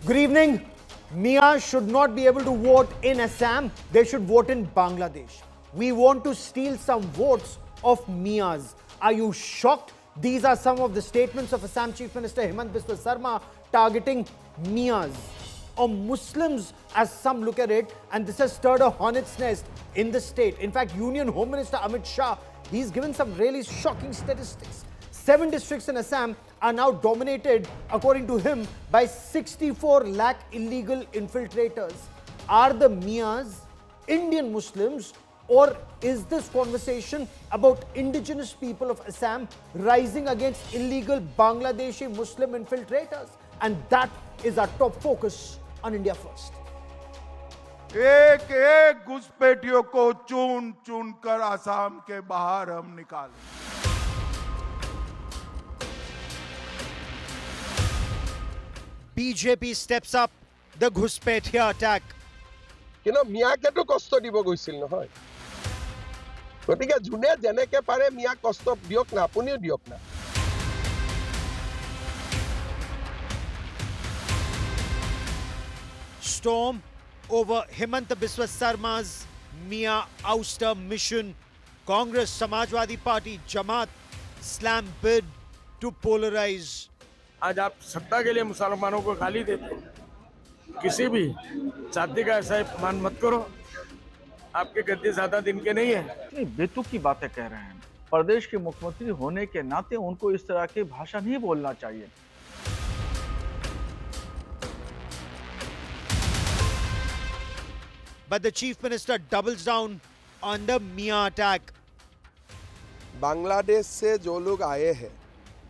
Good evening. Miya should not be able to vote in Assam. They should vote in Bangladesh. We want to steal some votes of Miyas. Are you shocked? These are some of the statements of Assam Chief Minister Himanta Sarma targeting Miyas or Muslims, as some look at it, and this has stirred a hornet's nest in the state. In fact, Union Home Minister Amit Shah, he's given some really shocking statistics. 7 districts in Assam are now dominated, according to him, by 64 lakh illegal infiltrators. Are the Miyas Indian Muslims, or is this conversation about indigenous people of Assam rising against illegal Bangladeshi Muslim infiltrators? And that is our top focus on India First. एक एक घुसपैठियों को चुन चुन कर असम के बाहर हम निकालें। BJP steps up the Ghuspetia attack. মিয়াকেতো কষ্ট দিব গৈছিল নহয়, গতিকে যোনে যেনেকে পাৰে মিয়াক কষ্ট দিয়ক না, আপুনিও দিয়ক না। Storm over Himanta Biswa Sarma's Miya ouster mission. Congress, Samajwadi Party, Jamaat slam bid to polarize. आज आप सत्ता के लिए मुसलमानों को गाली देते हो, किसी भी जाति का ऐसा अपमान मत करो। आपके गद्दे ज्यादा दिन के नहीं है। नहीं, बेतुक की बातें कह रहे हैं। प्रदेश के मुख्यमंत्री होने के नाते उनको इस तरह की भाषा नहीं बोलना चाहिए। But the Chief Minister doubles down on the Miya attack. Bangladesh से जो लोग आए हैं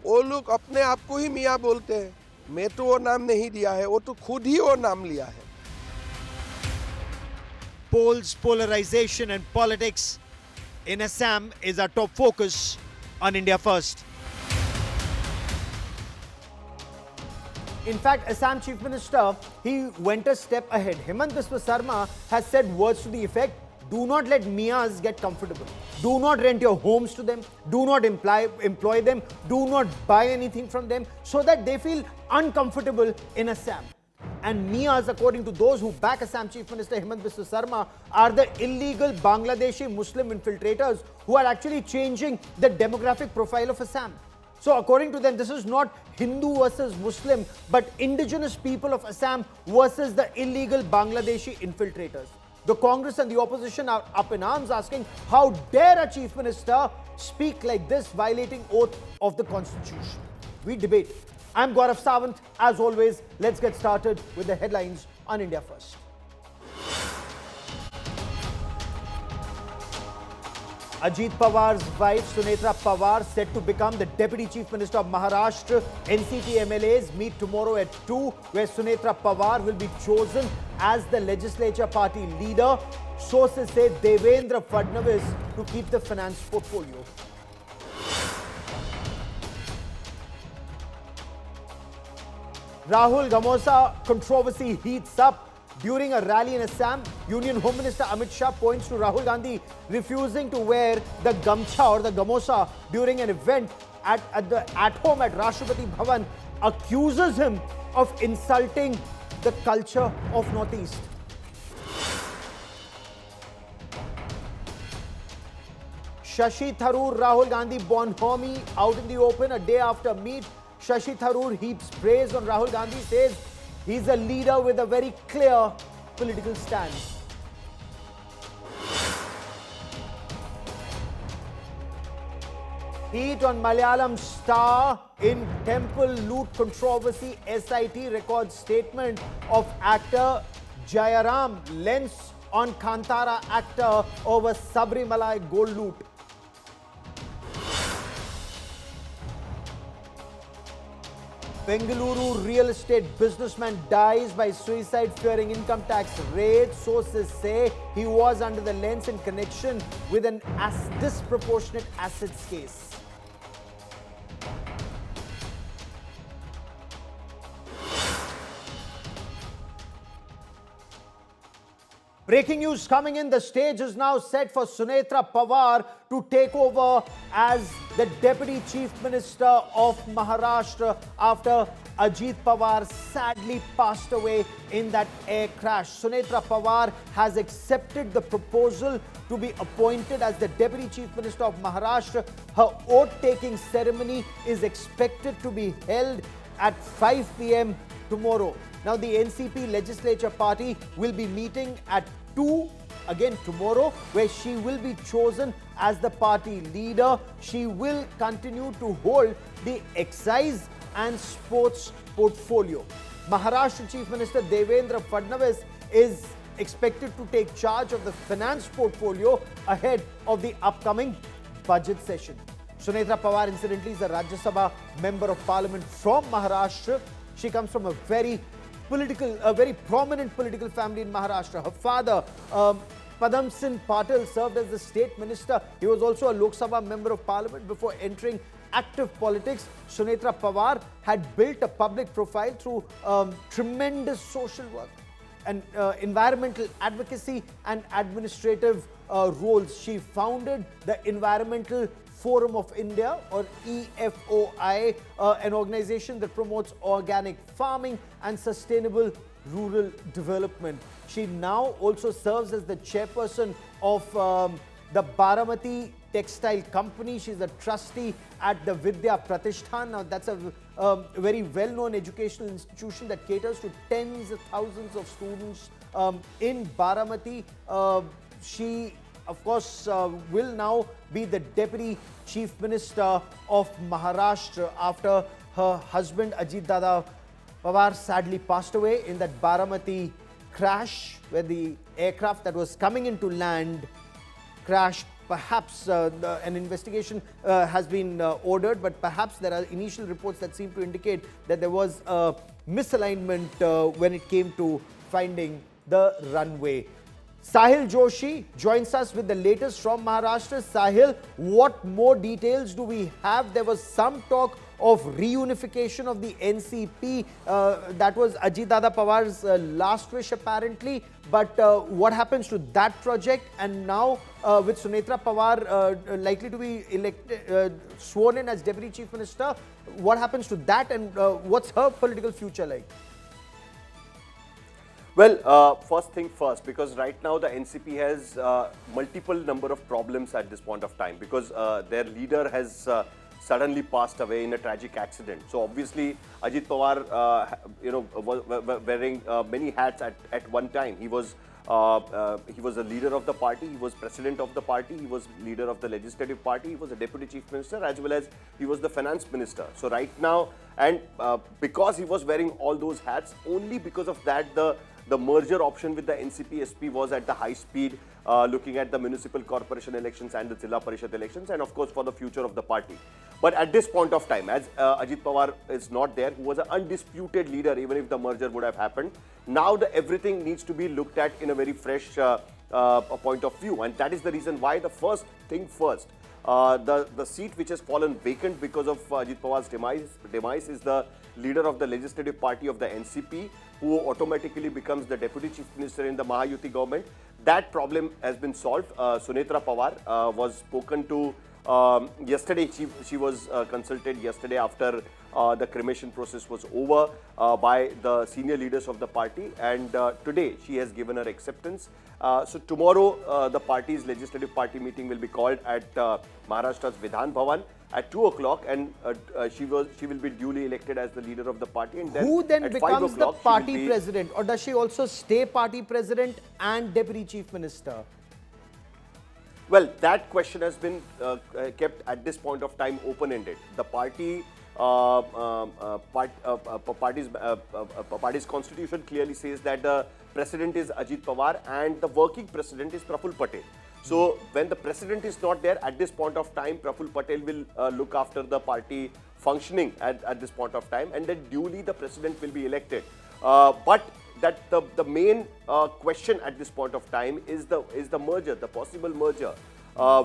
वो लोग अपने आप को ही मियाँ बोलते हैं। मैं तो वो नाम नहीं दिया है, वो तो खुद ही वो नाम लिया है। Polls, polarization and politics in Assam is our top focus on India First. In fact, Assam Chief Minister, he went a step ahead. Himanta Biswa Sarma has said words to the effect, do not let Miyas get comfortable. Do not rent your homes to them. Do not employ them. Do not buy anything from them so that they feel uncomfortable in Assam. And Miyas, according to those who back Assam Chief Minister Himanta Biswa Sarma, are the illegal Bangladeshi Muslim infiltrators who are actually changing the demographic profile of Assam. So according to them, this is not Hindu versus Muslim, but indigenous people of Assam versus the illegal Bangladeshi infiltrators. The Congress and the opposition are up in arms, asking, how dare a Chief Minister speak like this, violating oath of the Constitution? We debate. I'm Gaurav Sawant. As always, let's get started with the headlines on India First. Ajit Pawar's wife, Sunetra Pawar, set to become the Deputy Chief Minister of Maharashtra. NCP MLAs meet tomorrow at 2, where Sunetra Pawar will be chosen as the Legislature Party leader. Sources say Devendra Fadnavis to keep the finance portfolio. Rahul Gamosa controversy heats up. During a rally in Assam, Union Home Minister Amit Shah points to Rahul Gandhi refusing to wear the gamcha or the gamosa during an event at home at Rashtrapati Bhavan, accuses him of insulting the culture of Northeast. Shashi Tharoor, Rahul Gandhi bonhomie out in the open a day after meet. Shashi Tharoor heaps praise on Rahul Gandhi, says he's a leader with a very clear political stance. Heat on Malayalam star in temple loot controversy. SIT records statement of actor Jayaram lens on Kantara actor over Sabrimalai gold loot. Bengaluru real estate businessman dies by suicide fearing income tax raid. Sources say he was under the lens in connection with an disproportionate assets case. Breaking news coming in, the stage is now set for Sunetra Pawar to take over as the Deputy Chief Minister of Maharashtra after Ajit Pawar sadly passed away in that air crash. Sunetra Pawar has accepted the proposal to be appointed as the Deputy Chief Minister of Maharashtra. Her oath-taking ceremony is expected to be held at 5 p.m. tomorrow. Now, the NCP Legislature Party will be meeting at 2 again tomorrow, where she will be chosen as the party leader. She will continue to hold the excise and sports portfolio. Maharashtra Chief Minister Devendra Fadnavis is expected to take charge of the finance portfolio ahead of the upcoming budget session. Sunetra Pawar, incidentally, is a Rajya Sabha member of parliament from Maharashtra. She comes from a very prominent political family in Maharashtra. Her father, Padam Singh Patil, served as the state minister. He was also a Lok Sabha member of parliament before entering active politics. Sunetra Pawar had built a public profile through tremendous social work and environmental advocacy and administrative roles. She founded the Environmental Forum of India, or EFOI, an organization that promotes organic farming and sustainable rural development. She now also serves as the chairperson of the Baramati Textile Company. She's a trustee at the Vidya Pratishthan. Now, that's a very well-known educational institution that caters to tens of thousands of students in Baramati. She, of course, will now be the Deputy Chief Minister of Maharashtra after her husband Ajit Pawar sadly passed away in that Baramati crash, where the aircraft that was coming into land crashed. Perhaps an investigation has been ordered, but perhaps there are initial reports that seem to indicate that there was a misalignment when it came to finding the runway. Sahil Joshi joins us with the latest from Maharashtra. Sahil, what more details do we have? There was some talk of reunification of the NCP. That was Ajit Pawar's last wish, apparently. But what happens to that project? And now with Sunetra Pawar likely to be elected, sworn in as Deputy Chief Minister, what happens to that, and what's her political future like? Well, first thing first, because right now the NCP has multiple number of problems at this point of time, because their leader has suddenly passed away in a tragic accident. So obviously Ajit Pawar, was wearing many hats at one time. He was a leader of the party, he was president of the party, he was leader of the legislative party, he was a deputy chief minister, as well as he was the finance minister. So right now, and because he was wearing all those hats, only because of that the merger option with the NCP SP was at the high speed, looking at the municipal corporation elections and the Zilla Parishad elections, and of course for the future of the party. But at this point of time, as Ajit Pawar is not there, who was an undisputed leader even if the merger would have happened, now everything needs to be looked at in a very fresh point of view, and that is the reason why the first thing first, the seat which has fallen vacant because of Ajit Pawar's demise is the leader of the legislative party of the NCP, who automatically becomes the deputy chief minister in the Mahayuti government. That problem has been solved. Sunetra Pawar was spoken to yesterday. She was consulted yesterday after the cremation process was over by the senior leaders of the party, and today she has given her acceptance. So tomorrow the party's legislative party meeting will be called at Maharashtra's Vidhan Bhavan at 2 o'clock, and she will be duly elected as the leader of the party. And then who then becomes the party president, or does she also stay party president and deputy chief minister? Well, that question has been kept at this point of time open-ended. The party's constitution clearly says that the president is Ajit Pawar and the working president is Praful Patel. So when the president is not there at this point of time, Praful Patel will look after the party functioning at this point of time, and then duly the president will be elected. But that the main question at this point of time is the merger, the possible merger,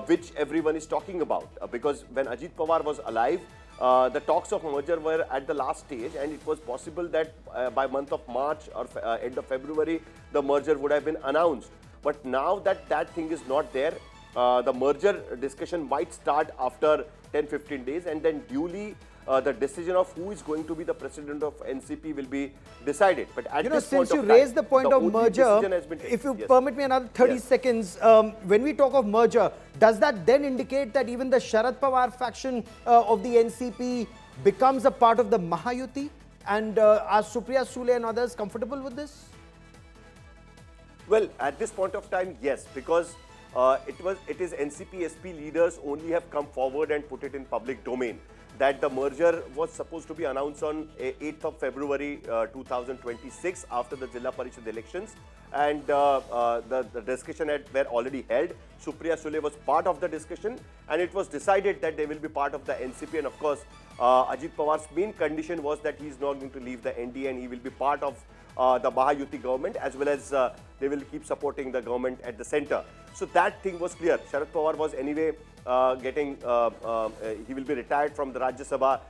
which everyone is talking about. Because when Ajit Pawar was alive, the talks of merger were at the last stage, and it was possible that by month of March or end of February, the merger would have been announced. But now that thing is not there, the merger discussion might start after 10-15 days, and then duly the decision of who is going to be the president of NCP will be decided. But at this since point you of time, raised the point of only merger, decision has been taken. if you Yes. permit me another 30 Yes. seconds, when we talk of merger, does that then indicate that even the Sharad Pawar faction of the NCP becomes a part of the Mahayuti? And are Supriya Sule and others comfortable with this? Well, at this point of time, yes, because it is NCP SP leaders only have come forward and put it in public domain that the merger was supposed to be announced on 8th of February 2026 after the Jilla Parishad elections, and the discussion were already held. Supriya Sule was part of the discussion, and it was decided that they will be part of the NCP. And of course, Ajit Pawar's main condition was that he is not going to leave the NDA and he will be part of the Mahayuti government, as well as they will keep supporting the government at the center. So that thing was clear. Sharad Pawar was anyway he will be retired from the Rajya Sabha.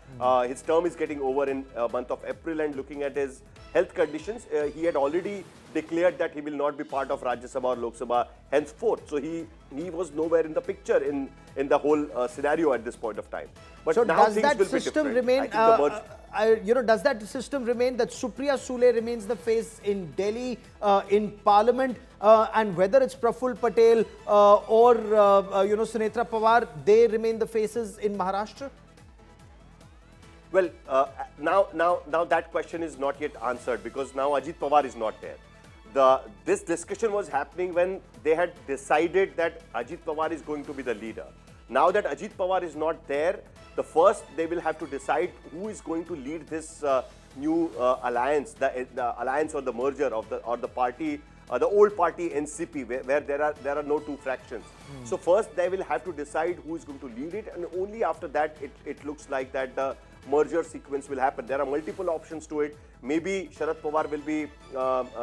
His term is getting over in month of April, and looking at his health conditions, he had already declared that he will not be part of Rajya Sabha or Lok Sabha henceforth. So he was nowhere in the picture in the whole scenario at this point of time. But So now does things that will be system different. remain? I think the merge- Does that system remain that Supriya Sule remains the face in Delhi, in Parliament, and whether it's Praful Patel or Sunetra Pawar, they remain the faces in Maharashtra? Well, now that question is not yet answered, because now Ajit Pawar is not there. This discussion was happening when they had decided that Ajit Pawar is going to be the leader. Now that Ajit Pawar is not there, the first they will have to decide who is going to lead this new alliance, the alliance or the merger of the party, the old party NCP, where there are no two fractions. So first they will have to decide who is going to lead it, and only after that it looks like that the merger sequence will happen. There are multiple options to it. Maybe Sharad Pawar will be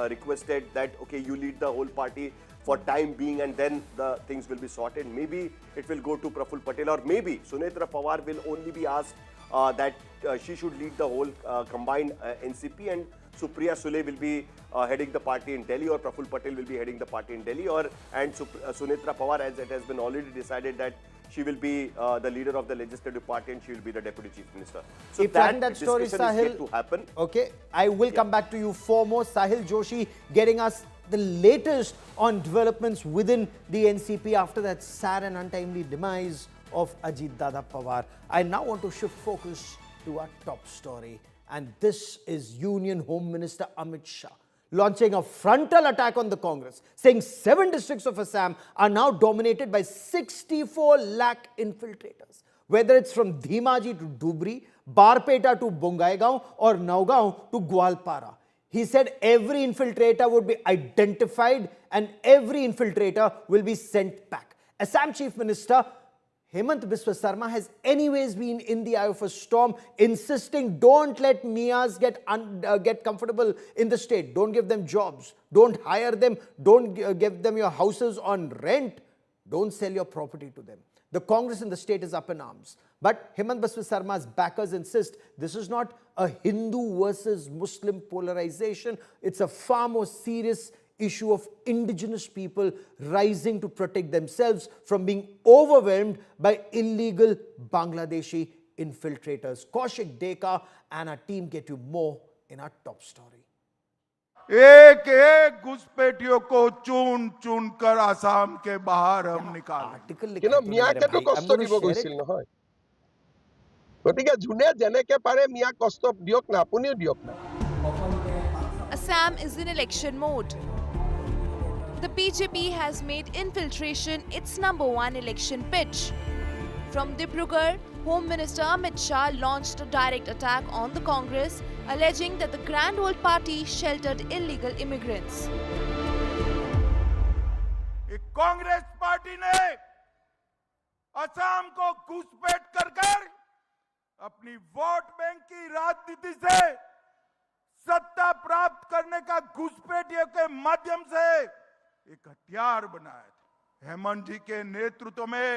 requested that, okay, you lead the whole party for time being, and then the things will be sorted. Maybe it will go to Praful Patel, or maybe Sunetra Pawar will only be asked that she should lead the whole combined NCP, and Supriya Sule will be heading the party in Delhi, or Praful Patel will be heading the party in Delhi, and Sunetra Pawar, as it has been already decided, that she will be the leader of the Legislative Party and she will be the Deputy Chief Minister. So Keep that that story, discussion is yet Sahil. to happen. Okay, I will come back to you for more. Sahil Joshi getting us the latest on developments within the NCP after that sad and untimely demise of Ajit Dada Pawar. I now want to shift focus to our top story, and this is Union Home Minister Amit Shah launching a frontal attack on the Congress, saying 7 districts of Assam are now dominated by 64 lakh infiltrators. Whether it's from Dhimaji to Dhubri, Barpeta to Bongaigaon, or Naugaon to Gwalpara. He said every infiltrator would be identified and every infiltrator will be sent back. Assam Chief Minister Himanta Sarma has anyways been in the eye of a storm, insisting don't let Miyas get comfortable in the state. Don't give them jobs. Don't hire them. Don't give them your houses on rent. Don't sell your property to them. The Congress in the state is up in arms. But Himanta Sarma's backers insist this is not a Hindu versus Muslim polarization. It's a far more serious issue of indigenous people rising to protect themselves from being overwhelmed by illegal Bangladeshi infiltrators. Kaushik Dekha and our team get you more in our top story. एक एक घुसपैठियों को चुन चुन कर आसाम के बाहर हम निकालें। মিয়াকেতো কষ্ট দিব গৈছিল নহয়, গতিকে যোনে যেনেকে পাৰে মিয়া কষ্ট দিয়ক না, আপুনিও দিয়ক না। Assam is in election mode. The BJP has made infiltration its #1 election pitch. From Dibrugarh, Home Minister Amit Shah launched a direct attack on the Congress, alleging that the Grand Old Party sheltered illegal immigrants. Congress party ने असम को घुसपैठ कर अपनी vote bank की राजनीति से सत्ता प्राप्त करने का घुसपैठियों के माध्यम से एक हथियार बनाया था। हेमंत जी के नेतृत्व में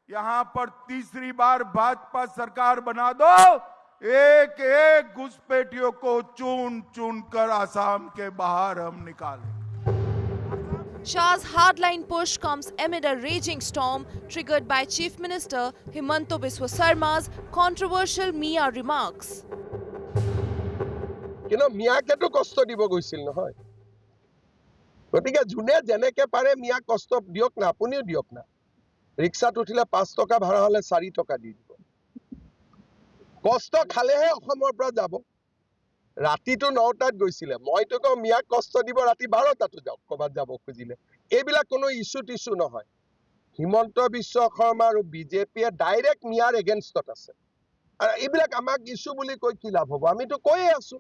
यहां पर तीसरी बार भाजपा सरकार बना दो, एक एक घुसपैठियों को चुन चुन कर असम के बाहर हम निकालें। Shah's hardline push comes amid a raging storm triggered by Chief Minister Himanta Biswa Sarma's controversial Miya remarks. কিন্তু মিয়াকেতো কষ্ট দিব গৈছিল নহয় গতিকে যোনে যেনেকে পাৰে মিয়াক কষ্ট দিয়ক না আপুনিও দিয়ক না ৰিক্সাত উঠিলে 5 টকা ভাড়া হলে 4 টকা দি দিব কষ্ট খালেহে অসমৰ পৰা যাব ৰাতিটো 9টাত গৈছিলে মইতো কওঁ মিয়াক কষ্ট দিব ৰাতি 12টাতো যাওক কবাত যাব খুজিলে এইবিলাক কোনো ইস্যু নহয় হিমন্ত বিশ্ব শৰ্মা আৰু বিজেপিয়ে ডাইৰেক্ট মিয়াৰ এগেইনষ্টত আছে আৰু এইবিলাক আমাক ইস্যু বুলি কৈ কি লাভ হ'ব আমিতো কৈয়ে আছো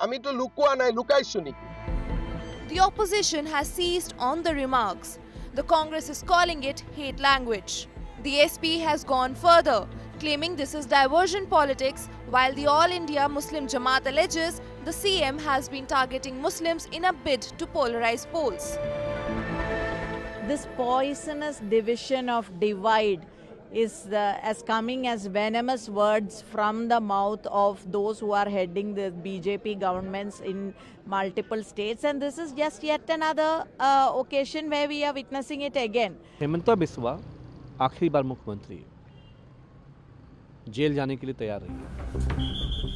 আমিতো লুকুৱা নাই লুকাইছো নেকি The opposition has seized on the remarks. The Congress is calling it hate language. The SP has gone further, claiming this is diversion politics, while the All India Muslim Jamaat alleges the CM has been targeting Muslims in a bid to polarize polls. This poisonous division of divide is as coming as venomous words from the mouth of those who are heading the BJP governments in multiple states, and this is just yet another occasion where we are witnessing it again. Hemanta Biswa आखिरी बार मुख्यमंत्री jail जाने के लिए तैयार रही है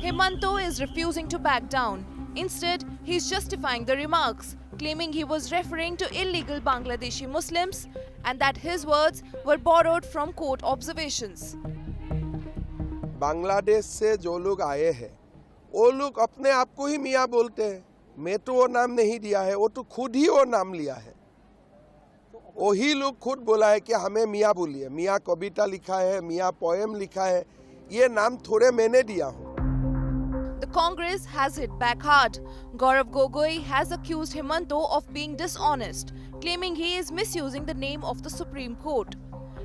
Himanta is refusing to back down. Instead, he's justifying the remarks, claiming he was referring to illegal Bangladeshi Muslims and that his words were borrowed from court observations. Bangladesh से जो लोग आए हैं वो लोग अपने आप को ही मियाँ बोलते हैं मैं तो वो नाम नहीं दिया है वो तो खुद ही वो नाम लिया है वही लोग खुद बोला है कि हमें मियाँ बोलिए मियाँ कविता लिखा है मियाँ पोएम लिखा है ये नाम थोड़े मैंने दिया हूँ The Congress has hit back hard. Gaurav Gogoi has accused Himanta of being dishonest, claiming he is misusing the name of the Supreme Court.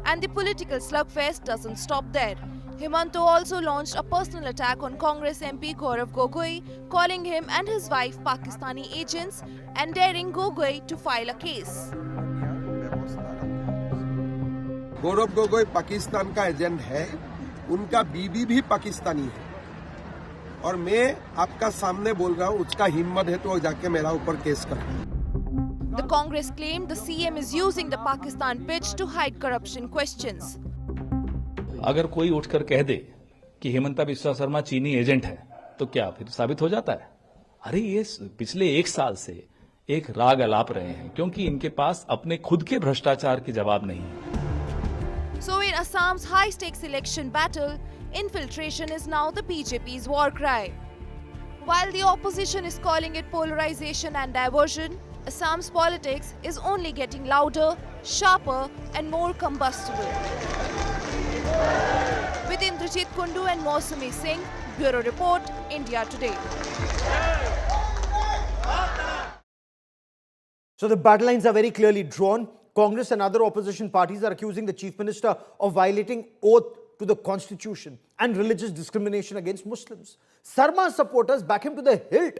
And the political slugfest doesn't stop there. Himanta also launched a personal attack on Congress MP Gaurav Gogoi, calling him and his wife Pakistani agents and daring Gogoi to file a case. Gaurav Gogoi Pakistan का agent है उनका बीबी भी पाकिस्तानी है और मैं आपका सामने बोल रहा हूँ उसका हिम्मत है तो जाके मेरा ऊपर केस कर The Congress claimed the CM is using the Pakistan pitch to hide corruption questions. अगर कोई उठकर कह दे कि हिमंता बिस्वा शर्मा चीनी एजेंट है तो क्या फिर साबित हो जाता है अरे ये पिछले 1 साल से एक राग अलाप रहे हैं क्योंकि इनके पास अपने खुद के भ्रष्टाचार के जवाब नहीं है So in Assam's high-stakes election battle, infiltration is now the BJP's war cry. While the opposition is calling it polarization and diversion, Assam's politics is only getting louder, sharper and more combustible. With Indrajit Kundu and Mausami Singh, Bureau Report, India Today. So the battle lines are very clearly drawn. Congress and other opposition parties are accusing the Chief Minister of violating oath to the Constitution and religious discrimination against Muslims. Sarma's supporters back him to the hilt.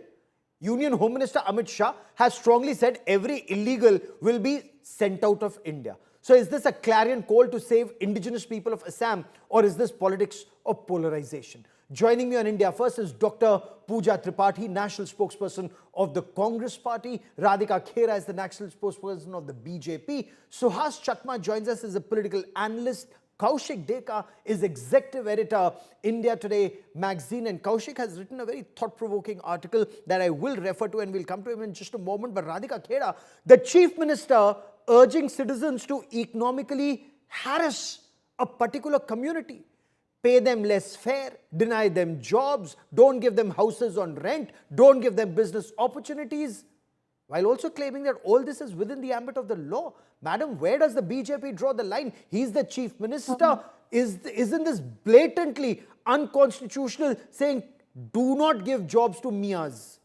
Union Home Minister Amit Shah has strongly said every illegal will be sent out of India. So is this a clarion call to save indigenous people of Assam, or is this politics of polarization? Joining me on India First is Dr. Pooja Tripathi, National Spokesperson of the Congress Party. Radhika Khera is the National Spokesperson of the BJP. Suhas Chakma joins us as a political analyst. Kaushik Dekha is Executive Editor, India Today magazine. And Kaushik has written a very thought-provoking article that I will refer to, and we'll come to him in just a moment. But Radhika Khera, the Chief Minister urging citizens to economically harass a particular community. Pay them less fare, deny them jobs, don't give them houses on rent, don't give them business opportunities, while also claiming that all this is within the ambit of the law. Madam, where does the BJP draw the line? He's the Chief Minister. Isn't this blatantly unconstitutional, saying do not give jobs to Miyas?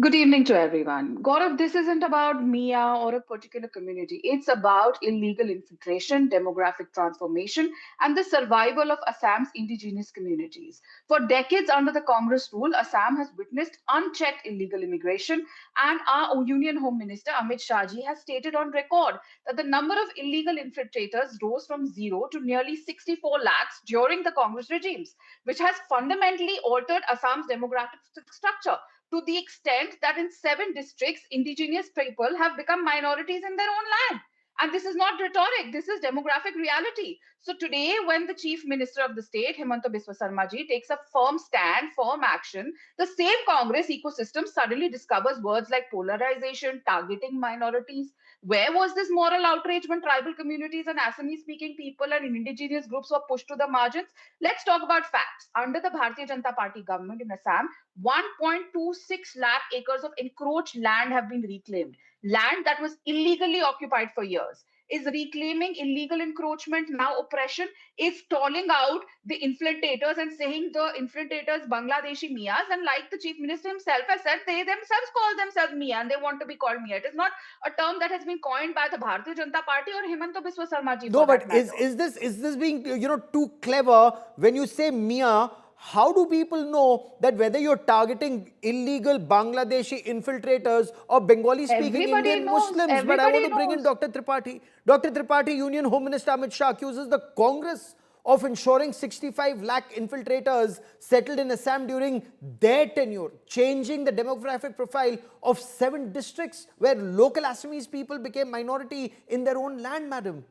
Good evening to everyone. Gaurav, this isn't about Miya or a particular community. It's about illegal infiltration, demographic transformation, and the survival of Assam's indigenous communities. For decades under the Congress rule, Assam has witnessed unchecked illegal immigration, and our Union Home Minister Amit Shah has stated on record that the number of illegal infiltrators rose from 0 to nearly 64 lakhs during the Congress regimes, which has fundamentally altered Assam's demographic structure. to the extent that in 7 districts, indigenous people have become minorities in their own land. And this is not rhetoric, this is demographic reality. So today, when the Chief Minister of the state, Himanta Biswa Sarma ji, takes a firm stand, firm action, the same Congress ecosystem suddenly discovers words like polarization, targeting minorities. Where was this moral outrage when tribal communities and Assamese-speaking people and indigenous groups were pushed to the margins? Let's talk about facts. Under the Bharatiya Janata Party government in Assam, 1.26 lakh acres of encroached land have been reclaimed. Land that was illegally occupied for years. Is reclaiming illegal encroachment now oppression? Is stalling out the infiltrators and saying the infiltrators Bangladeshi Miyas? And like the Chief Minister himself has said, they themselves call themselves Miya and they want to be called Miya. It is not a term that has been coined by the Bharatiya Janata Party or Himanta Biswa Sarma ji. No, but is this being too clever when you say Miya? How do people know that whether you're targeting illegal Bangladeshi infiltrators or Bengali-speaking Indian Muslims? But I want to bring in Dr. Tripathi. Dr. Tripathi, Union Home Minister Amit Shah accuses the Congress of ensuring 65 lakh infiltrators settled in Assam during their tenure, changing the demographic profile of 7 districts where local Assamese people became minority in their own land, madam.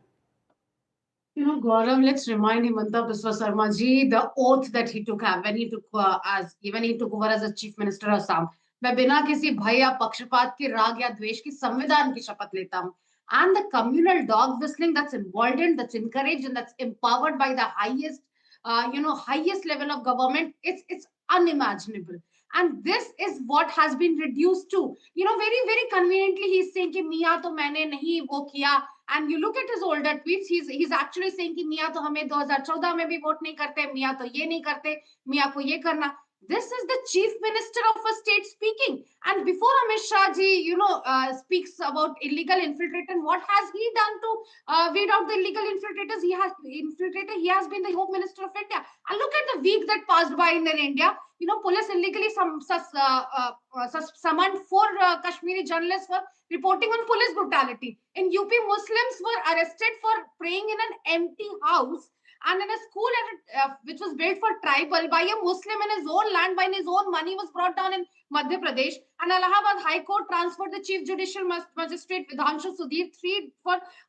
Gaurav, let's remind Himanta Biswa Sarma ji the oath that he took when he took over as a Chief Minister of Assam. मैं बिना किसी भय या पक्षपात के राग या द्वेष की संविधान की शपथ लेता हूँ. And the communal dog whistling that's emboldened, that's encouraged, and that's empowered by the highest, highest level of government, it's unimaginable. And this is what has been reduced to, very, very conveniently, he's saying कि मियाँ तो मैंने नहीं वो किया. And you look at his older tweets, he's actually saying कि मियाँ तो हमें 2014 में भी वोट नहीं करते, मियाँ तो ये नहीं करते, मियाँ को ये करना. This is the Chief Minister of a state speaking. And before Amit Shah ji, speaks about illegal infiltration, what has he done to weed out the illegal infiltrators? He has been the Home Minister of India. And look at the week that passed by in India. Police illegally summoned 4 Kashmiri journalists for reporting on police brutality. In UP, Muslims were arrested for praying in an empty house and in a school which was built for tribal by a Muslim in his own land, by his own money, was brought down in Madhya Pradesh. And Allahabad High Court transferred the Chief Judicial Magistrate Vidhanshu Sudhir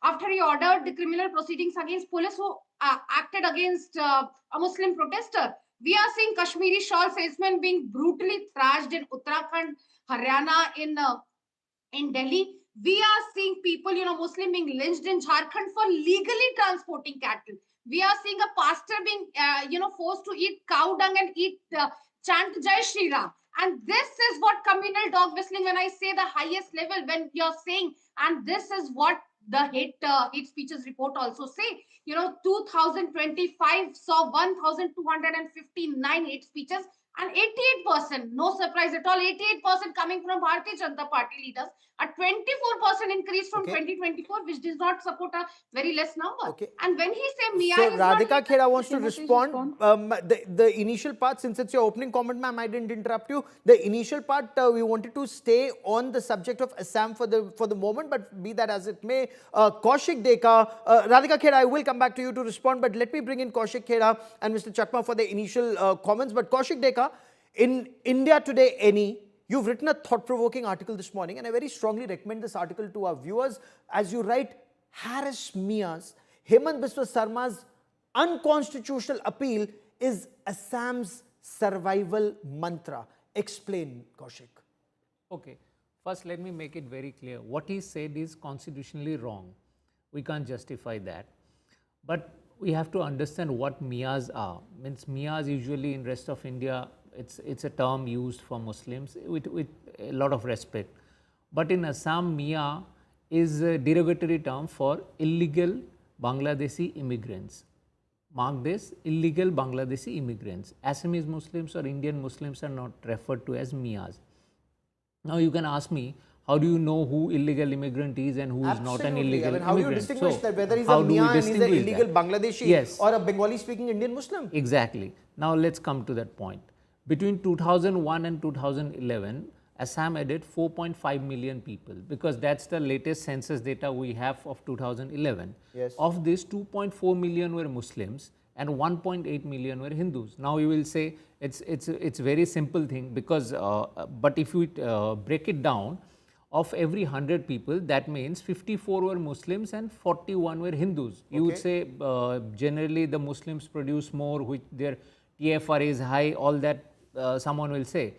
after he ordered the criminal proceedings against police who acted against a Muslim protester. We are seeing Kashmiri shawl salesmen being brutally thrashed in Uttarakhand, Haryana, in Delhi. We are seeing people, Muslim being lynched in Jharkhand for legally transporting cattle. We are seeing a pastor being, forced to eat cow dung and chant Jai Shri Ram. And this is what communal dog whistling, when I say the highest level, when you're saying, and this is what the hate speeches report also say. 2025 saw 1,259 hate speeches and 88%, no surprise at all, 88% coming from Bharatiya Janata Party leaders, a 24% increase from 2024, which does not support a very less number. Okay. And when he said Miya, so Radhika Khera wants to respond. The initial part, since it's your opening comment, ma'am, I didn't interrupt you. The initial part, we wanted to stay on the subject of Assam for the moment, but be that as it may, Kaushik Dekha, Radhika Khera, I will come back to you to respond, but let me bring in Kaushik Khera and Mr. Chakma for the initial comments. But Kaushik Dekha, in India Today, you've written a thought-provoking article this morning, and I very strongly recommend this article to our viewers. As you write, harass Miyas, Himanta Biswa Sarma's unconstitutional appeal is Assam's survival mantra. Explain, Kaushik. Okay. First, let me make it very clear. What he said is constitutionally wrong. We can't justify that. But we have to understand what Miyas are. Means Miyas usually in rest of India, it's a term used for Muslims with a lot of respect. But in Assam, Miya is a derogatory term for illegal Bangladeshi immigrants. Mark this, illegal Bangladeshi immigrants. Assamese Muslims or Indian Muslims are not referred to as Miyas. Now you can ask me, how do you know who illegal immigrant is and who is not an illegal immigrant? How do you distinguish that, whether he's a Miya and he's an illegal Bangladeshi or a Bengali-speaking Indian Muslim? Exactly. Now let's come to that point. Between 2001 and 2011, Assam added 4.5 million people, because that's the latest census data we have of 2011. Yes. Of this, 2.4 million were Muslims and 1.8 million were Hindus. Now you will say it's very simple thing, because but if you break it down, of every 100 people, that means 54 were Muslims and 41 were Hindus. You would say generally the Muslims produce more, which their TFR is high, all that someone will say.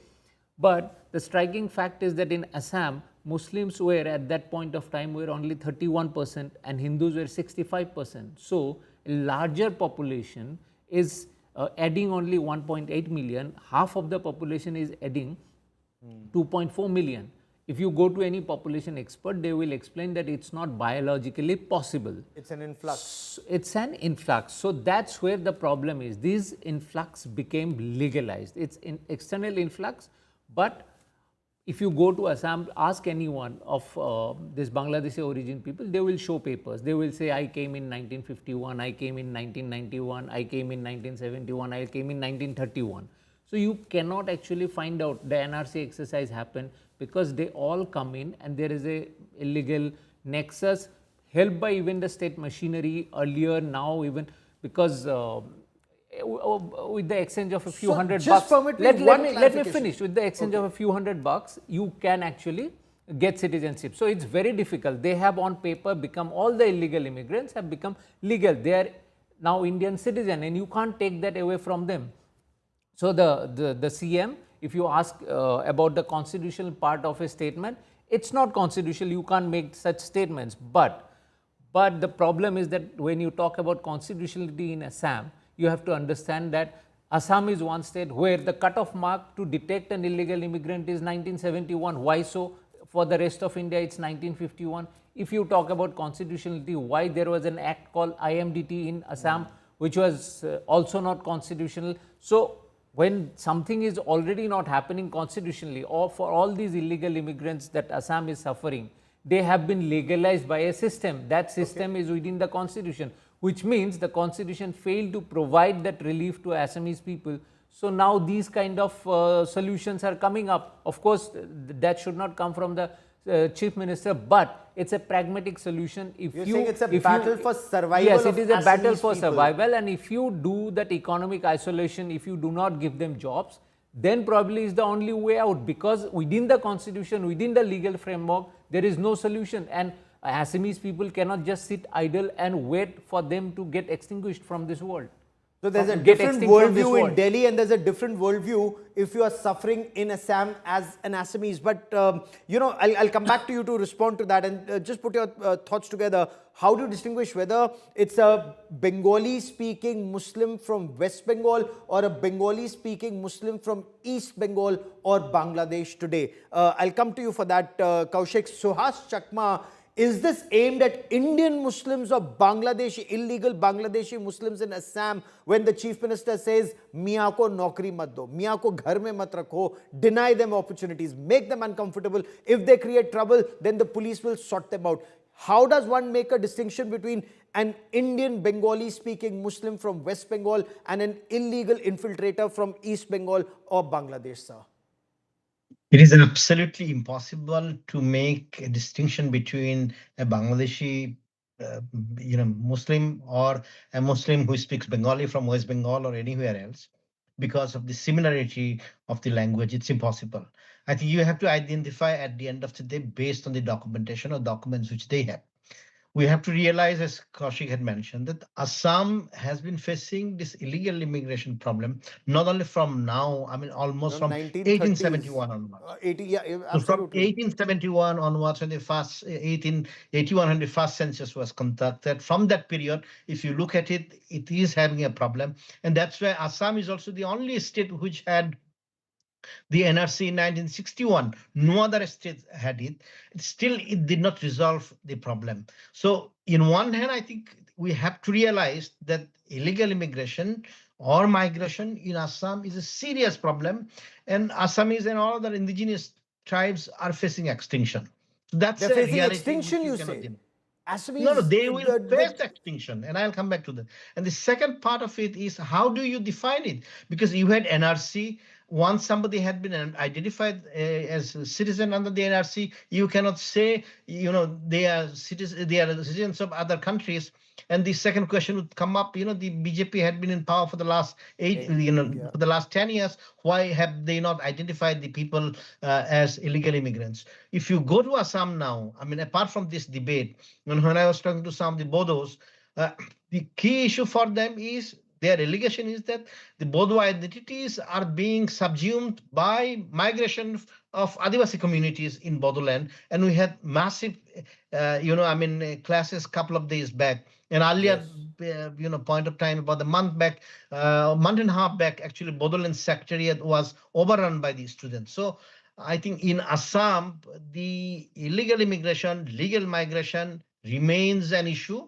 But the striking fact is that in Assam, Muslims were at that point of time were only 31% and Hindus were 65%. So a larger population is adding only 1.8 million. Half of the population is adding 2.4 million. If you go to any population expert, they will explain that it's not biologically possible. It's an influx. It's an influx. So that's where the problem is. This influx became legalized. It's an external influx, but if you go to Assam, ask anyone of this Bangladeshi origin people, they will show papers. They will say, I came in 1951, I came in 1991, I came in 1971, I came in 1931. So you cannot actually find out the NRC exercise happened, because they all come in and there is a illegal nexus helped by even the state machinery earlier, now even, because with the exchange of a few hundred bucks, let me finish. With the exchange of a few $100, you can actually get citizenship. So it's very difficult. They have on paper become, all the illegal immigrants have become legal. They are now Indian citizen and you can't take that away from them. So the CM, if you ask about the constitutional part of a statement, it's not constitutional, you can't make such statements. But the problem is that when you talk about constitutionality in Assam, you have to understand that Assam is one state where the cutoff mark to detect an illegal immigrant is 1971. Why so? For the rest of India, it's 1951. If you talk about constitutionality, why there was an act called IMDT in Assam, which was also not constitutional. So when something is already not happening constitutionally, or for all these illegal immigrants that Assam is suffering, they have been legalized by a system. That system is within the constitution, which means the constitution failed to provide that relief to Assamese people. So now these kind of solutions are coming up. Of course, that should not come from the chief minister, but it's a pragmatic solution. You're saying it's a battle for survival. Yes, it is a battle for survival, and if you do that economic isolation, if you do not give them jobs, then probably is the only way out, because within the constitution, within the legal framework, there is no solution, and Assamese people cannot just sit idle and wait for them to get extinguished from this world. So there's a different worldview in Delhi, and there's a different worldview if you are suffering in Assam as an Assamese. But, you know, I'll come back to you to respond to that, and just put your thoughts together. How do you distinguish whether it's a Bengali-speaking Muslim from West Bengal or a Bengali-speaking Muslim from East Bengal or Bangladesh today? I'll come to you for that, Kaushik. Suhas Chakma, is this aimed at Indian Muslims or Bangladeshi, illegal Bangladeshi Muslims in Assam, when the Chief Minister says, Miya ko naukri mat do, Miya ko ghar mein mat rakho, deny them opportunities, make them uncomfortable. If they create trouble, then the police will sort them out. How does one make a distinction between an Indian Bengali-speaking Muslim from West Bengal and an illegal infiltrator from East Bengal or Bangladesh, sir? It is absolutely impossible to make a distinction between a Bangladeshi, Muslim or a Muslim who speaks Bengali from West Bengal or anywhere else, because of the similarity of the language. It's impossible. I think you have to identify at the end of the day based on the documentation or documents which they have. We have to realize, as Kaushik had mentioned, that Assam has been facing this illegal immigration problem, not only from now, I mean, almost from 1871 onwards. So from 1871 onwards, when the first 1881 when the first census was conducted, from that period, if you look at it, it is having a problem. And that's why Assam is also the only state which had the NRC in 1961. No other state had it. Still, it did not resolve the problem. So in one hand, I think we have to realize that illegal immigration or migration in Assam is a serious problem, and Assamese and all other indigenous tribes are facing extinction. So that's they're facing extinction, you say? No, they will face extinction, and I'll come back to that. And the second part of it is, how do you define it? Because you had NRC, once somebody had been identified as a citizen under the NRC, you cannot say, they are citizens of other countries. And the second question would come up, the BJP had been in power for the last for the last 10 years. Why have they not identified the people as illegal immigrants? If you go to Assam now, I mean, apart from this debate, when I was talking to some of the Bodos, the key issue for them is, their allegation is that the Bodo identities are being subsumed by migration of Adivasi communities in Bodoland. And we had massive, classes couple of days back. And earlier, point of time, about a month and a half back, actually, Bodoland Secretariat was overrun by these students. So I think in Assam, the illegal immigration, legal migration remains an issue.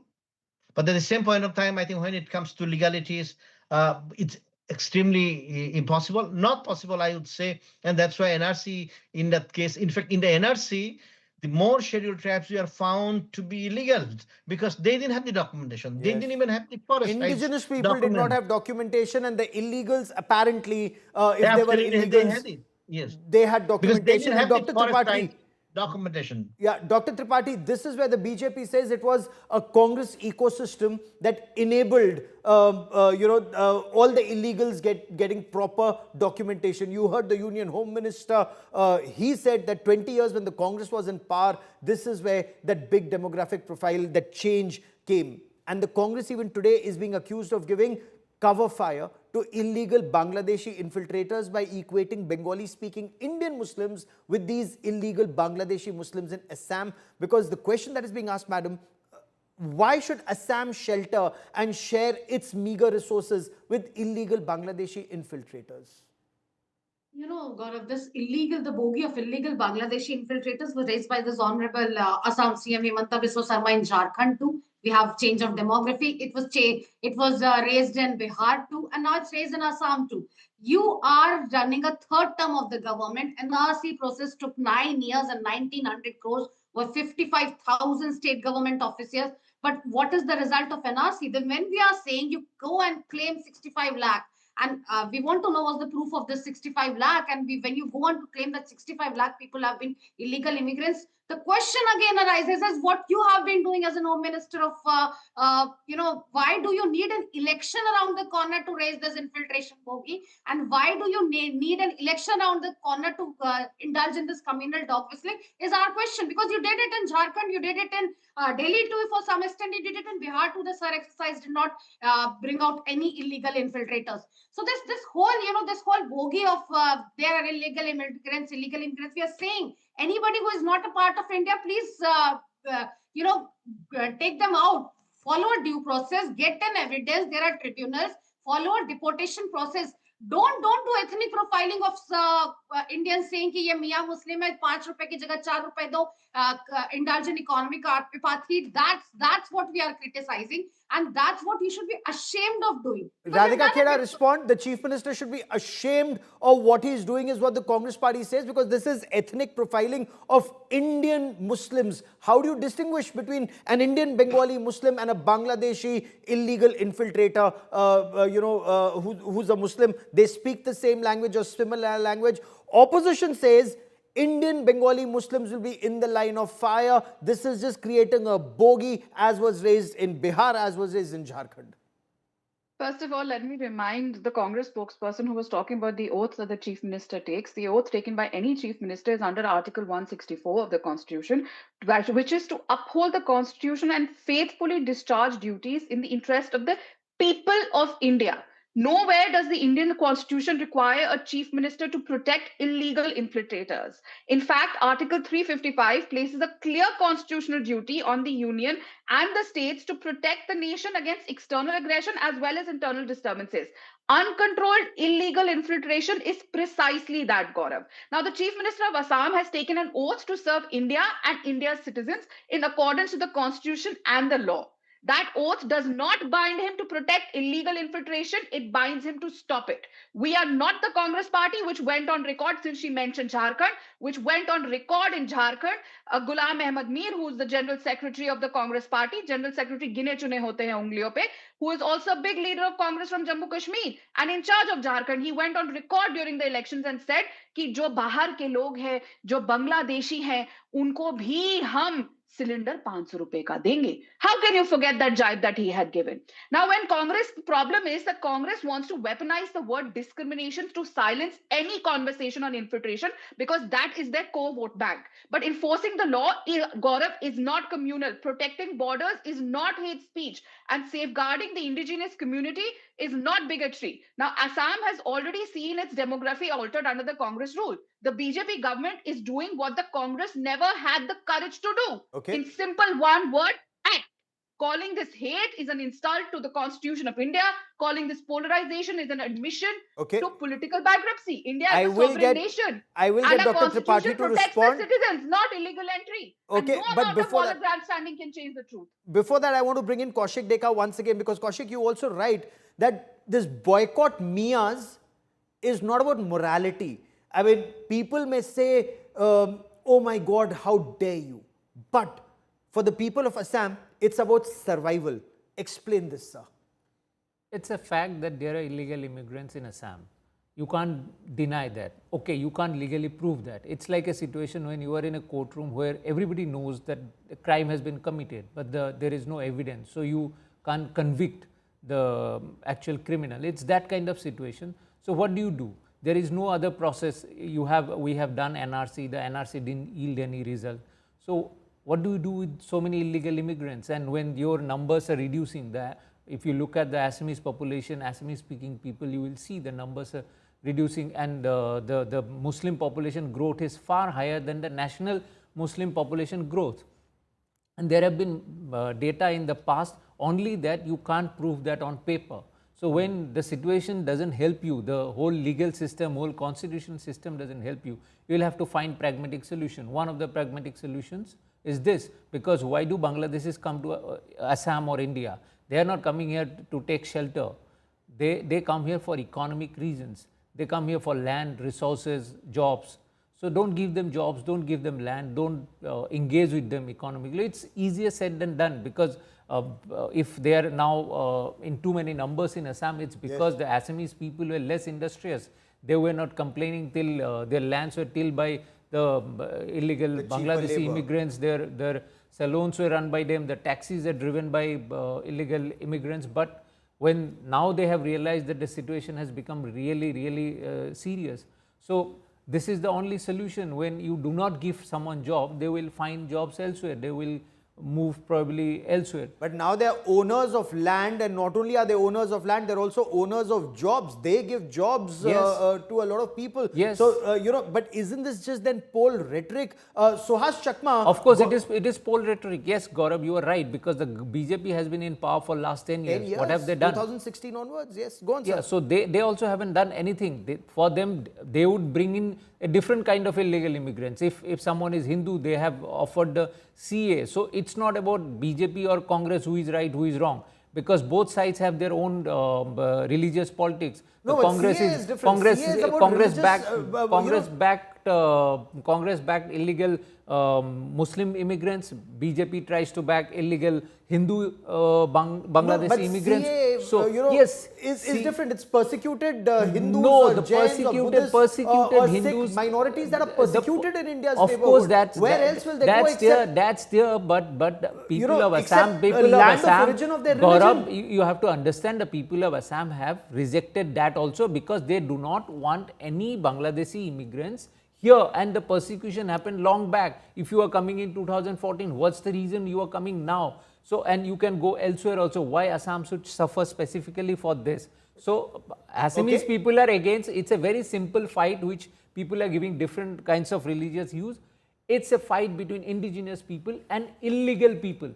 But at the same point of time, I think when it comes to legalities, it's extremely impossible, not possible, I would say. And that's why NRC, in that case, in fact, in the NRC, the more scheduled tribes were found to be illegal because they didn't have the documentation. They didn't even have the forest. Indigenous people did not have documentation, and the illegals apparently, if they were illegals, they had it. Yes, they had documentation. Because they didn't have Dr. the forest Tripathi, documentation. Yeah, Dr. Tripathi, this is where the BJP says it was a Congress ecosystem that enabled, all the illegals getting proper documentation. You heard the Union Home Minister, he said that 20 years when the Congress was in power, this is where that big demographic profile, that change came. And the Congress even today is being accused of giving cover fire to illegal Bangladeshi infiltrators by equating Bengali-speaking Indian Muslims with these illegal Bangladeshi Muslims in Assam. Because the question that is being asked, madam, why should Assam shelter and share its meager resources with illegal Bangladeshi infiltrators? Gaurav, the bogey of illegal Bangladeshi infiltrators was raised by this honorable Assam CM Himanta Biswa Sarma in Jharkhand too. We have change of demography. It was raised in Bihar too, and now it's raised in Assam too. You are running a third term of the government. NRC process took 9 years and 1,900 crores, were 55,000 state government officers. But what is the result of NRC? Then when we are saying you go and claim 65 lakh, and we want to know what's the proof of this 65 lakh. And when you go on to claim that 65 lakh people have been illegal immigrants, the question again arises as what you have been doing as an Home Minister of, why do you need an election around the corner to raise this infiltration bogey? And why do you need an election around the corner to indulge in this communal dog whistling is our question. Because you did it in Jharkhand, you did it in Delhi too, for some extent, you did it in Bihar too. The SIR exercise did not bring out any illegal infiltrators. So this whole bogey of there are illegal immigrants, we are saying anybody who is not a part of India, please, take them out, follow a due process, get an evidence, there are tribunals, follow a deportation process. Don't do ethnic profiling of Indians saying कि ये मियाँ मुस्लिम है, 5 रुपए की जगह 4 रुपए दो, indulge in economic apathy. That's what we are criticizing, and that's what you should be ashamed of doing. Radhika Kheda respond, the Chief Minister should be ashamed of what he is doing, is what the Congress party says, because this is ethnic profiling of Indian Muslims. How do you distinguish between an Indian Bengali Muslim and a Bangladeshi illegal infiltrator, who's a Muslim? They speak the same language or similar language. Opposition says Indian Bengali Muslims will be in the line of fire. This is just creating a bogey, as was raised in Bihar, as was raised in Jharkhand. First of all, let me remind the Congress spokesperson who was talking about the oath that the Chief Minister takes. The oath taken by any Chief Minister is under Article 164 of the Constitution, which is to uphold the Constitution and faithfully discharge duties in the interest of the people of India. Nowhere does the Indian Constitution require a Chief Minister to protect illegal infiltrators. In fact, Article 355 places a clear constitutional duty on the Union and the states to protect the nation against external aggression as well as internal disturbances. Uncontrolled illegal infiltration is precisely that, Gaurav. Now, the Chief Minister of Assam has taken an oath to serve India and India's citizens in accordance with the Constitution and the law. That oath does not bind him to protect illegal infiltration, it binds him to stop it. We are not the Congress party, which went on record, since she mentioned Jharkhand, which went on record in Jharkhand. Ghulam Ahmad Mir, who is the General Secretary of the Congress party, General Secretary Gine Chune Hote Hain Ungliyon Pe, who is also a big leader of Congress from Jammu Kashmir and in charge of Jharkhand, he went on record during the elections and said कि जो बाहर के लोग हैं, जो बांग्लादेशी हैं, उनको भी हम cylinder 500 रुपए का देंगे. How can you forget that jibe that he had given? Now, when Congress, problem is that Congress wants to weaponize the word discrimination to silence any conversation on infiltration because that is their core vote bank. But enforcing the law, Gaurav, is not communal. Protecting borders is not hate speech. And safeguarding the indigenous community is not bigotry. Now, Assam has already seen its demography altered under the Congress rule. The BJP government is doing what the Congress never had the courage to do. Okay. In simple one word, act. Calling this hate is an insult to the Constitution of India. Calling this polarization is an admission to political bankruptcy. India is a sovereign nation. I will and get Dr. Tripathi to respond. The citizens, not illegal entry. Okay, and no but amount of before moral grandstanding can change the truth. Before that, I want to bring in Kaushik Dekha once again, because Kaushik, you also write that this boycott Miyas is not about morality. I mean, people may say, oh my God, how dare you? But for the people of Assam, it's about survival. Explain this, sir. It's a fact that there are illegal immigrants in Assam. You can't deny that. Okay, you can't legally prove that. It's like a situation when you are in a courtroom where everybody knows that a crime has been committed, but there is no evidence. So you can't convict the actual criminal. It's that kind of situation. So what do? There is no other process. We have done NRC. The NRC didn't yield any result. So what do you do with so many illegal immigrants? And when your numbers are reducing, if you look at the Assamese population, Assamese speaking people, you will see the numbers are reducing, and the Muslim population growth is far higher than the national Muslim population growth. And there have been data in the past, only that you can't prove that on paper. So when the situation doesn't help you, the whole legal system, whole constitutional system doesn't help you, you will have to find pragmatic solution. One of the pragmatic solutions is this, because why do Bangladeshis come to Assam or India? They are not coming here to take shelter. They come here for economic reasons. They come here for land, resources, jobs. So don't give them jobs, don't give them land, don't engage with them economically. It's easier said than done, because if they are now in too many numbers in Assam, it's because the Assamese people were less industrious. They were not complaining till their lands were tilled by the illegal Bangladeshi immigrants. Their salons were run by them. The taxis are driven by illegal immigrants. But when now they have realized that the situation has become really, really serious. So this is the only solution. When you do not give someone job, they will find jobs elsewhere. They will move probably elsewhere. But now they are owners of land, and not only are they owners of land, they're also owners of jobs. They give jobs to a lot of people. Yes. So, but isn't this just then poll rhetoric? Suhas Chakma. Of course, it is poll rhetoric. Yes, Gaurav, you are right, because the BJP has been in power for last 10 years. 10 years. What have they done? 2016 onwards. Yes, go on, sir. Yeah, so they also haven't done anything. For them, they would bring in a different kind of illegal immigrants. If someone is Hindu, they have offered the CA. So it's not about BJP or Congress who is right, who is wrong, because both sides have their own religious politics. No, Congress CA is different. Congress backed illegal Muslim immigrants. BJP tries to back illegal Hindu Bangladeshi immigrants. CA, so yes, is different. It's persecuted Hindus, no, or the Jains, persecuted or Hindus, Sikh minorities that are persecuted in India's of neighborhood. course, else will they go except? That's there. But people of Assam, Gaurav, you have to understand, the people of Assam have rejected that also, because they do not want any Bangladeshi immigrants here, and the persecution happened long back. If you are coming in 2014, what's the reason you are coming now? So, and you can go elsewhere also. Why Assam should suffer specifically for this? So, Assamese people are against. It's a very simple fight which people are giving different kinds of religious views. It's a fight between indigenous people and illegal people.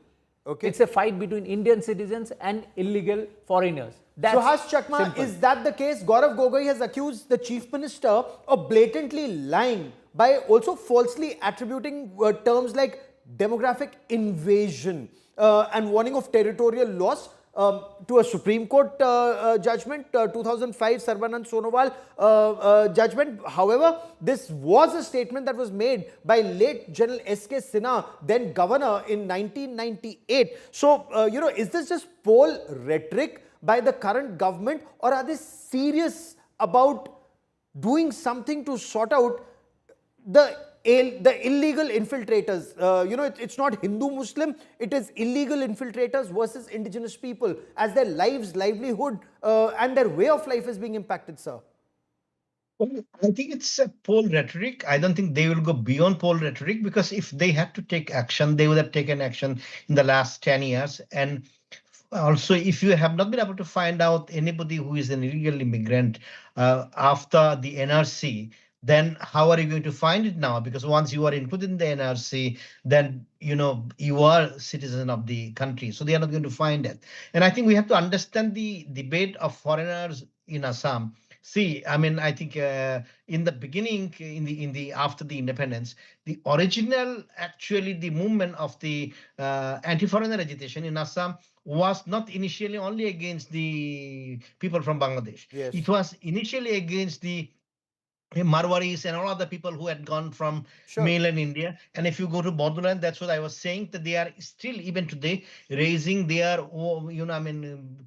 It's a fight between Indian citizens and illegal foreigners. So, Suhas Chakma, simple. Is that the case? Gaurav Gogoi has accused the Chief Minister of blatantly lying by also falsely attributing terms like demographic invasion and warning of territorial loss to a Supreme Court judgment, 2005 Sarbanand Sonowal judgment. However, this was a statement that was made by late General S.K. Sinha, then governor, in 1998. So, is this just poll rhetoric by the current government, or are they serious about doing something to sort out the illegal infiltrators? It's not Hindu-Muslim, it is illegal infiltrators versus indigenous people, as their lives, livelihood and their way of life is being impacted, sir. Well, I think it's a poll rhetoric. I don't think they will go beyond poll rhetoric, because if they had to take action, they would have taken action in the last 10 years. And also, if you have not been able to find out anybody who is an illegal immigrant after the NRC, then how are you going to find it now? Because once you are included in the NRC, then you are citizen of the country, so they are not going to find it. And I think we have to understand the debate of foreigners in Assam. See, I mean, I think in the beginning, in the after the independence, the original, actually, the movement of the anti-foreigner agitation in Assam was not initially only against the people from Bangladesh. Yes. It was initially against the Marwaris and all other people who had gone from mainland India. And if you go to borderland, that's what I was saying, that they are still, even today, raising their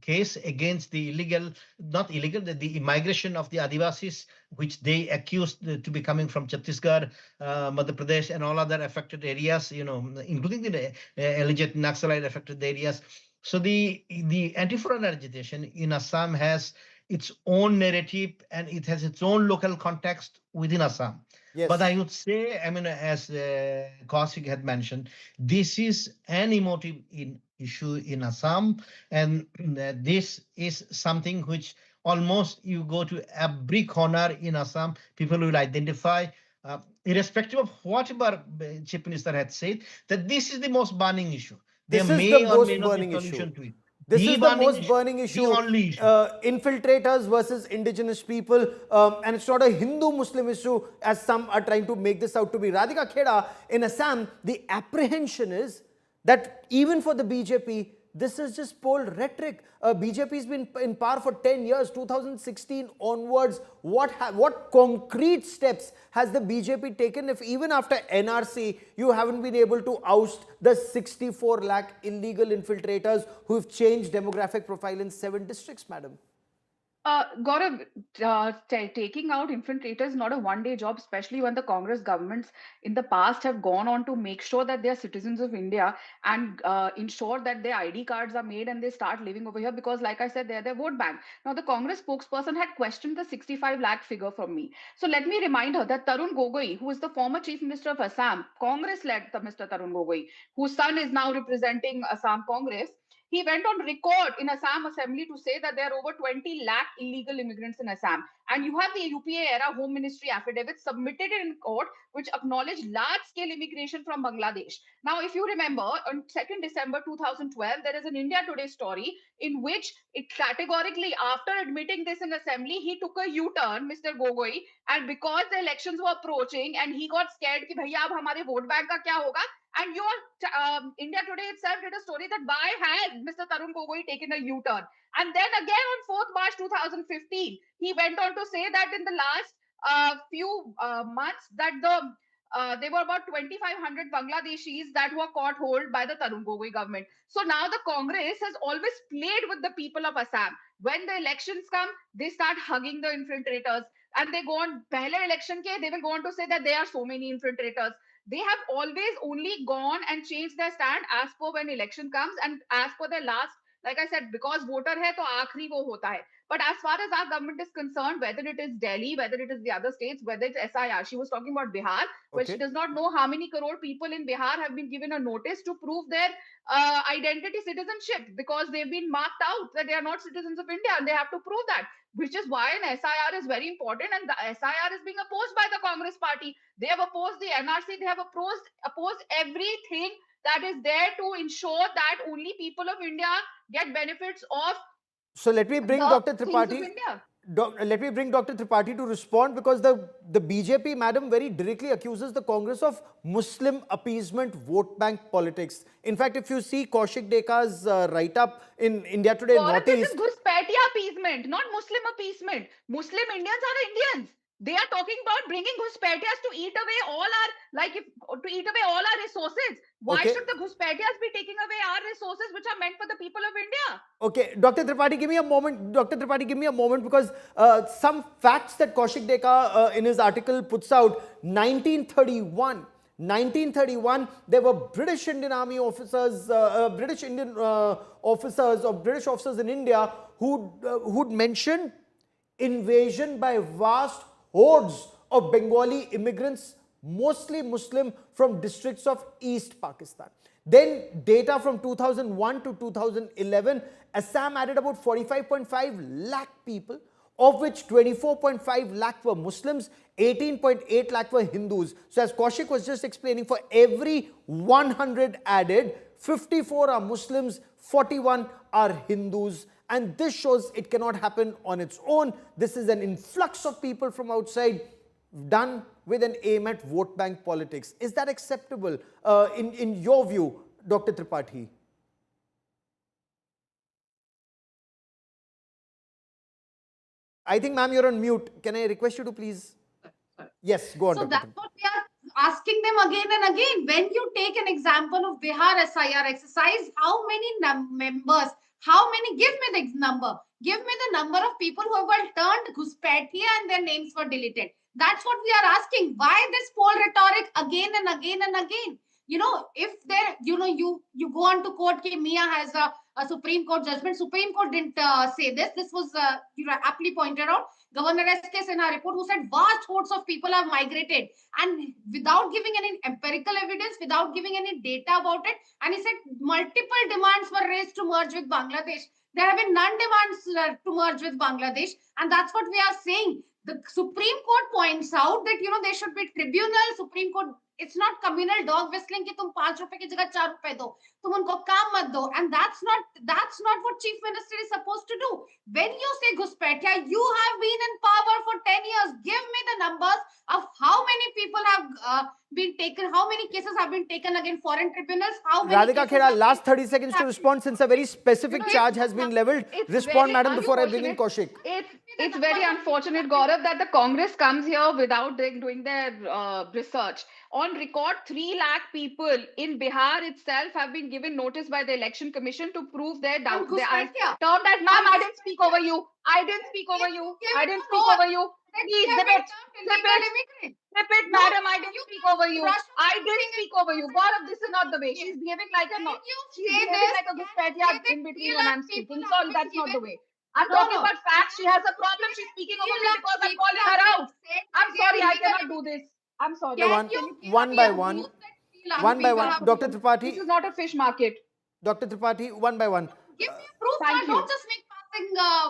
case against the the immigration of the Adivasis, which they accused to be coming from Chhattisgarh, Madhya Pradesh, and all other affected areas, including the alleged Naxalite affected areas. So the anti-foreign agitation in Assam has its own narrative, and it has its own local context within Assam. Yes. But I would say, I mean, as Kaushik had mentioned, this is an emotive issue in Assam, and this is something which almost you go to every corner in Assam, people will identify, irrespective of whatever Chief Minister had said, that this is the most burning issue. This there is may the or most may not burning be solution issue. to it. This is the most burning issue. The only issue. Infiltrators versus indigenous people. And it's not a Hindu-Muslim issue, as some are trying to make this out to be. Radhika Kheda, in Assam, the apprehension is that even for the BJP, this is just poll rhetoric. BJP has been in power for 10 years, 2016 onwards. What concrete steps has the BJP taken, if even after NRC, you haven't been able to oust the 64 lakh illegal infiltrators who've changed demographic profile in 7 districts, madam? Gaurav, taking out infiltrators is not a one-day job, especially when the Congress governments in the past have gone on to make sure that they are citizens of India and ensure that their ID cards are made and they start living over here, because, like I said, they're their vote bank. Now, the Congress spokesperson had questioned the 65 lakh figure from me. So let me remind her that Tarun Gogoi, who is the former Chief Minister of Assam, Congress-led Mr. Tarun Gogoi, whose son is now representing Assam Congress, he went on record in Assam Assembly to say that there are over 20 lakh illegal immigrants in Assam. And you have the UPA era Home Ministry affidavit submitted in court which acknowledged large-scale immigration from Bangladesh. Now, if you remember, on 2nd December 2012, there is an India Today story in which it categorically, after admitting this in Assembly, he took a U-turn, Mr. Gogoi, and because the elections were approaching and he got scared कि भैया अब हमारे vote bank का क्या होगा? And your India Today itself did a story that why has Mr. Tarun Gogoi taken a U-turn? And then again on 4th March 2015, he went on to say that in the last few months that there were about 2,500 Bangladeshis that were caught hold by the Tarun Gogoi government. So now the Congress has always played with the people of Assam. When the elections come, they start hugging the infiltrators. And they go on, pehle election ke, they will go on to say that there are so many infiltrators. They have always only gone and changed their stand as per when election comes and as per their last, like I said, because voter hai to aakhri wo hota hai. But as far as our government is concerned, whether it is Delhi, whether it is the other states, whether it's SIR, she was talking about Bihar, but she does not know how many crore people in Bihar have been given a notice to prove their identity citizenship, because they've been marked out that they are not citizens of India and they have to prove that. Which is why an SIR is very important, and the SIR is being opposed by the Congress party. They have opposed the NRC, they have opposed everything that is there to ensure that only people of India get benefits of. So let me bring Dr. Tripathi. Let me bring Dr. Tripathi to respond, because the BJP, madam, very directly accuses the Congress of Muslim appeasement vote bank politics. In fact, if you see Kaushik Dekha's write-up in India Today Gaurav, this Northeast... is Ghuspatia appeasement, not Muslim appeasement. Muslim Indians are Indians. They are talking about bringing Ghuspatias to eat away all our resources. Why Okay. should the Ghuspatias be taking away our resources, which are meant for the people of India? Okay, Dr. Tripathi, give me a moment. Dr. Tripathi, give me a moment, because some facts that Kaushik Dekha in his article puts out. 1931, there were British Indian Army officers, British officers in India who'd mentioned invasion by vast hordes of Bengali immigrants, mostly Muslim, from districts of East Pakistan. Then data from 2001 to 2011, Assam added about 45.5 lakh people, of which 24.5 lakh were Muslims, 18.8 lakh were Hindus. So as Kaushik was just explaining, for every 100 added, 54 are Muslims, 41 are Hindus. And this shows it cannot happen on its own. This is an influx of people from outside done with an aim at vote bank politics. Is that acceptable in your view, Dr. Tripathi? I think, ma'am, you're on mute. Can I request you to please? Yes, go on. So Dr. that's what we are asking them again and again. When you take an example of Bihar SIR exercise, how many members, give me the number. Give me the number of people who were turned Ghuspatia and their names were deleted. That's what we are asking. Why this poll rhetoric again and again and again? You know, if there, you go on to court, Miya has a Supreme Court judgment. Supreme Court didn't say this. This was, aptly pointed out. Governor S.K. Sinha report, who said vast hordes of people have migrated, and without giving any empirical evidence, without giving any data about it. And he said multiple demands were raised to merge with Bangladesh. There have been none demands to merge with Bangladesh. And that's what we are saying. The Supreme Court points out that, there should be tribunal. Supreme Court, it's not communal dog whistling ki tum 5 rupees ki jagah 4 rupees do, tum unko kaam mat do. And that's not what Chief Minister is supposed to do. When you say Ghuspatia, you have been in power for 10 years. Give me the numbers of how many people have been taken, how many cases have been taken against foreign tribunals, how many Radhika Khera, last 30 seconds to respond, since a very specific charge has been leveled. Respond, madam, before I bring in Kaushik. It's very unfortunate, Gaurav, that the Congress comes here without doing their research. On record, 3 lakh people in Bihar itself have been given notice by the Election Commission to prove their doubt. Ma'am, I didn't speak over you. I didn't speak over you. Please, zip it, madam. I didn't speak over you. Gaurav, this is not the way. She's behaving like a Ghuspatia in between when I'm speaking. So that's not the way. I'm talking about facts. She has a problem. She's speaking over me because I'm calling her out. I'm sorry, I cannot do this. I'm sorry. One by one. Dr. Tripathi. This is not a fish market. Dr. Tripathi, one by one. Give me a proof. Don't just make passing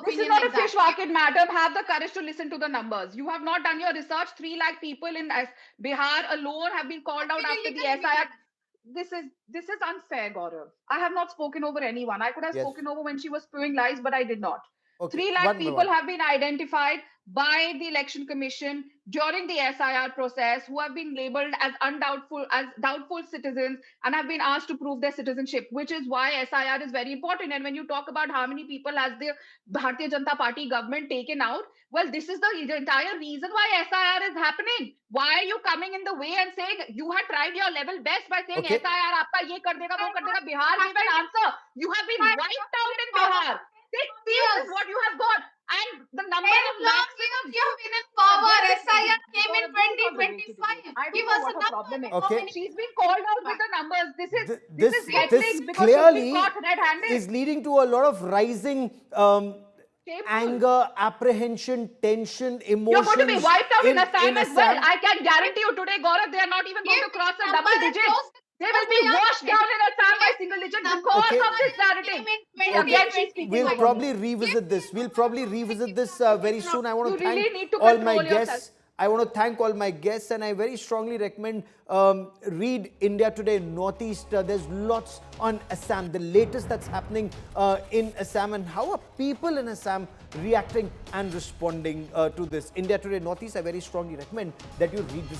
This is not a fish market, madam. Have the courage to listen to the numbers. You have not done your research. 3 lakh people in Bihar alone have been called out after the SIR. This is unfair, Gaurav. I have not spoken over anyone. I could have spoken over when she was spewing lies, but I did not. Okay. 3 lakh people have been identified by the Election Commission during the SIR process, who have been labeled as doubtful citizens and have been asked to prove their citizenship, which is why SIR is very important. And when you talk about how many people has the Bharatiya Janata Party government taken out, well, this is the entire reason why SIR is happening. Why are you coming in the way and saying you have tried your level best by saying SIR aapka ye kar dega, wo kar dega? Bihar, give an answer. You have been wiped out in Bihar. 6 seats is what you have got. And the number of maximum you have been in power. SIR came in 2025. Give us a number. Okay. She's been called out with the numbers. This is heckling because clearly she's caught red-handed. Is leading to a lot of rising anger, apprehension, tension, emotions. You're going to be wiped out in Assam as well. I can guarantee you today, Gaurav, they are not even going to cross a double digit. They will be washed down in Assam by single digit because of this narrative. We'll probably revisit this. Very soon. I want to thank all my guests. I want to thank all my guests, and I very strongly recommend read India Today Northeast. There's lots on Assam, the latest that's happening in Assam, and how are people in Assam reacting and responding to this. India Today Northeast, I very strongly recommend that you read this.